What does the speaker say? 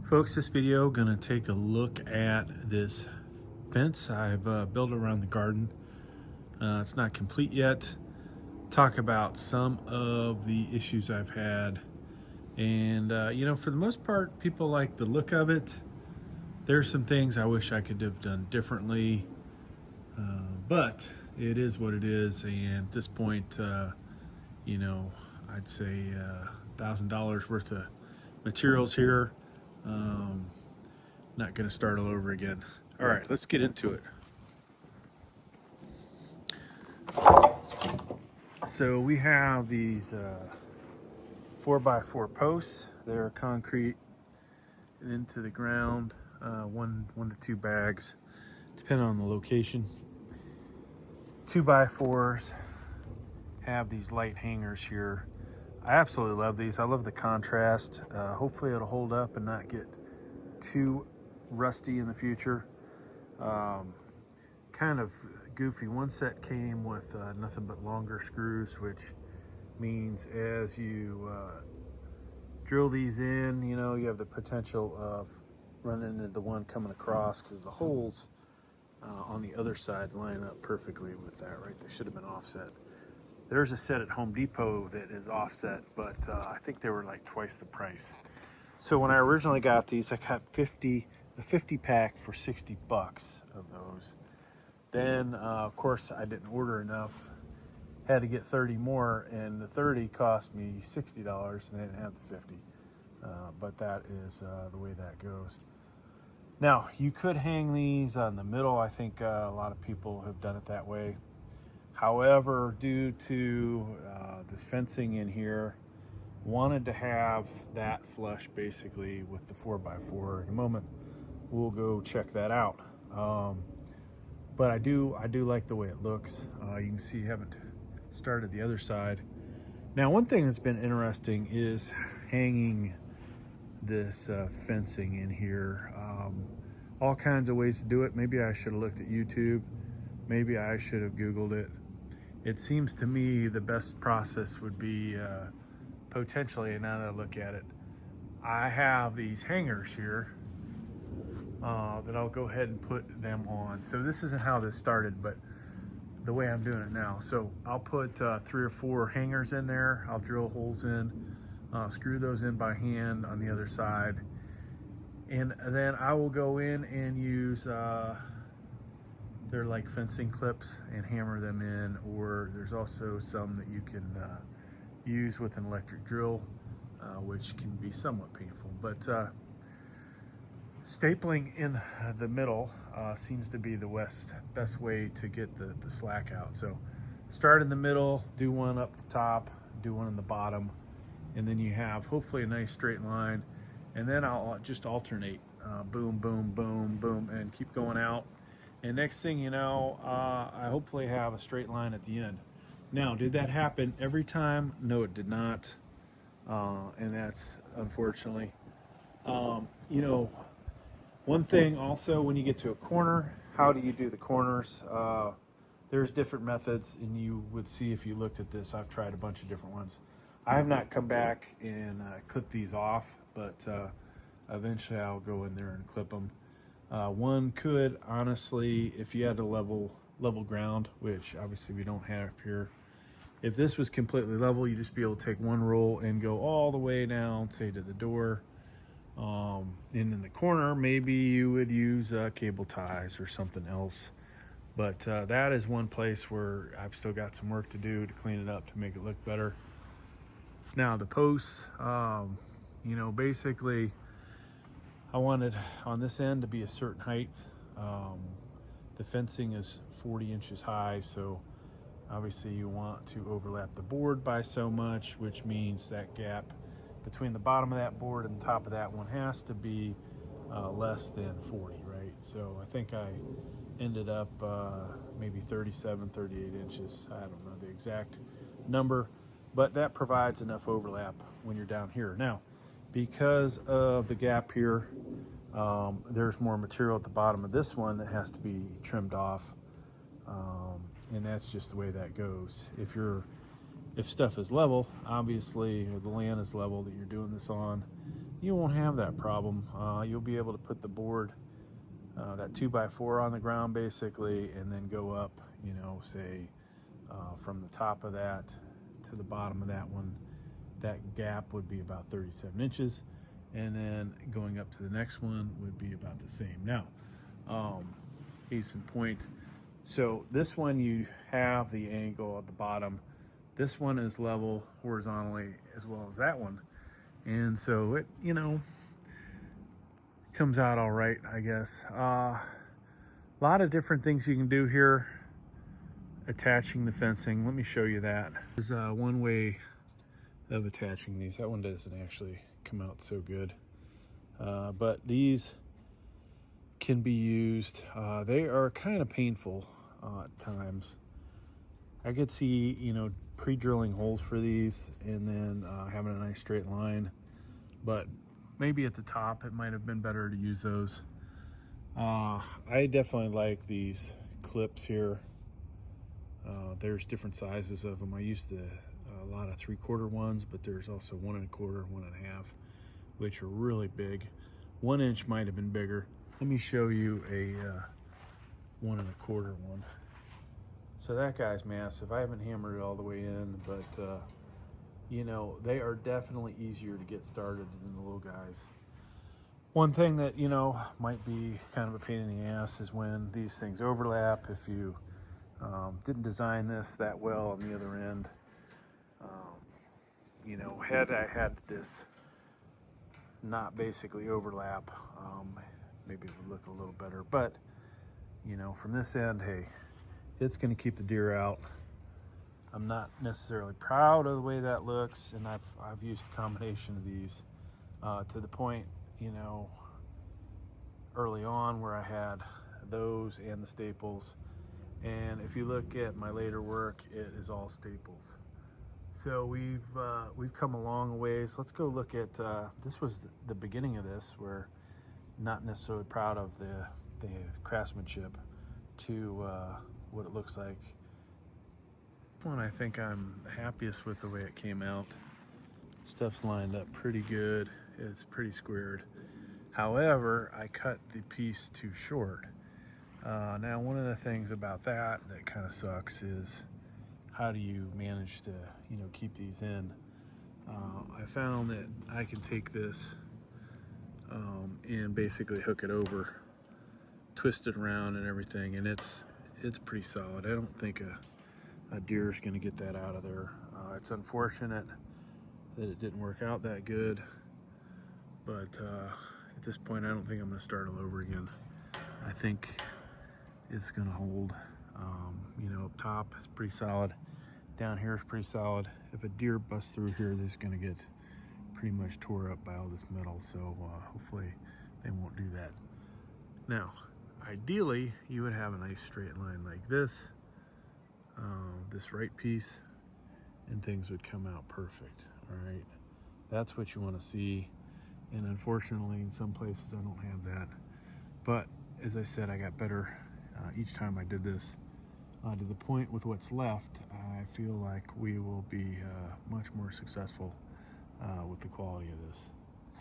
Folks, this video gonna take a look at this fence I've built around the garden. It's not complete yet. Talk about some of the issues I've had, and for the most part, people like the look of it. There's some things I wish I could have done differently, but it is what it is. And at this point, I'd say $1,000 worth of materials here. Not going to start all over again. All right, let's get into it. So we have these 4x4 posts. They're concrete and into the ground, one to two bags, depending on the location. 2x4s have these light hangers here. I absolutely love these. I love the contrast. Hopefully it'll hold up and not get too rusty in the future. Kind of goofy. One set came with nothing but longer screws, which means as you drill these in, you have the potential of running into the one coming across, because the holes on the other side line up perfectly with that, right? They should have been offset. There's a set at Home Depot that is offset, but I think they were like twice the price. So when I originally got these, I got a 50 pack for $60 of those. Then, of course, I didn't order enough. Had to get 30 more, and the 30 cost me $60, and they didn't have the 50. But that is the way that goes. Now, you could hang these on the middle. I think a lot of people have done it that way. However, due to this fencing in here, wanted to have that flush basically with the 4x4. In a moment, we'll go check that out. But I do like the way it looks. You can see, haven't started the other side. Now, one thing that's been interesting is hanging this fencing in here. All kinds of ways to do it. Maybe I should have looked at YouTube. Maybe I should have Googled it. It seems to me the best process would be potentially, and now that I look at it, I have these hangers here that I'll go ahead and put them on. So this isn't how this started, but the way I'm doing it now. So I'll put 3 or 4 hangers in there. I'll drill holes in, screw those in by hand on the other side. And then I will go in and use, they're like fencing clips, and hammer them in, or there's also some that you can use with an electric drill, which can be somewhat painful. But stapling in the middle seems to be the best way to get the slack out. So start in the middle, do one up the top, do one in the bottom, and then you have hopefully a nice straight line. And then I'll just alternate, boom, boom, boom, boom, and keep going out. And next thing you know, I hopefully have a straight line at the end. Now, did that happen every time? No, it did not. And that's unfortunately. One thing also, when you get to a corner, how do you do the corners? There's different methods, and you would see if you looked at this. I've tried a bunch of different ones. I have not come back and clipped these off, but eventually I'll go in there and clip them. One could, honestly, if you had a level ground, which obviously we don't have here, if this was completely level, you'd just be able to take one roll and go all the way down, say, to the door. And in the corner, maybe you would use cable ties or something else. But that is one place where I've still got some work to do to clean it up to make it look better. Now, the posts, basically, I wanted on this end to be a certain height. The fencing is 40 inches high, so obviously you want to overlap the board by so much, which means that gap between the bottom of that board and the top of that one has to be less than 40, right? So I think I ended up maybe 37, 38 inches. I don't know the exact number, but that provides enough overlap when you're down here. Now, because of the gap here, there's more material at the bottom of this one that has to be trimmed off, and that's just the way that goes. If stuff is level, obviously, or the land is level that you're doing this on, you won't have that problem. You'll be able to put the board, that 2x4 on the ground basically, and then go up, you know, say from the top of that to the bottom of that one. That gap would be about 37 inches, and then going up to the next one would be about the same. Now, case in point, so this one you have the angle at the bottom. This one is level horizontally as well as that one, and so it, you know, comes out all right, I guess. A lot of different things you can do here attaching the fencing. Let me show you that. There's one way of attaching these. That one doesn't actually come out so good, but these can be used. They are kind of painful at times. I could see, you know, pre-drilling holes for these and then having a nice straight line, but maybe at the top it might have been better to use those. I definitely like these clips here. There's different sizes of them. I used a lot of 3/4 ones, but there's also 1 1/4, 1 1/2, which are really big. 1 inch might have been bigger. Let me show you a 1 1/4 one. So that guy's massive. I haven't hammered it all the way in, but you know, they are definitely easier to get started than the little guys. One thing that, you know, might be kind of a pain in the ass is when these things overlap. If you didn't design this that well on the other end, you know, had I had this not basically overlap, maybe it would look a little better. But, you know, from this end, hey, it's going to keep the deer out. I'm not necessarily proud of the way that looks, and I've used a combination of these to the point, you know, early on where I had those and the staples. And if you look at my later work, it is all staples. So we've come a long ways. Let's go look at this was the beginning of this, where not necessarily proud of the craftsmanship to what it looks like. One I think I'm happiest with the way it came out. Stuff's lined up pretty good. It's pretty squared. However, I cut the piece too short. Now, one of the things about that kind of sucks is how do you manage to, you know, keep these in? I found that I can take this and basically hook it over, twist it around and everything, and it's pretty solid. I don't think a deer is going to get that out of there. It's unfortunate that it didn't work out that good, but at this point I don't think I'm going to start all over again. I think it's going to hold. You know, up top it's pretty solid, down here is pretty solid. If a deer busts through here, this is going to get pretty much tore up by all this metal, so hopefully they won't do that. Now, ideally you would have a nice straight line like this, this right piece, and things would come out perfect. All right, that's what you want to see, and unfortunately in some places I don't have that. But as I said, I got better each time I did this, to the point with what's left I feel like we will be much more successful with the quality of this.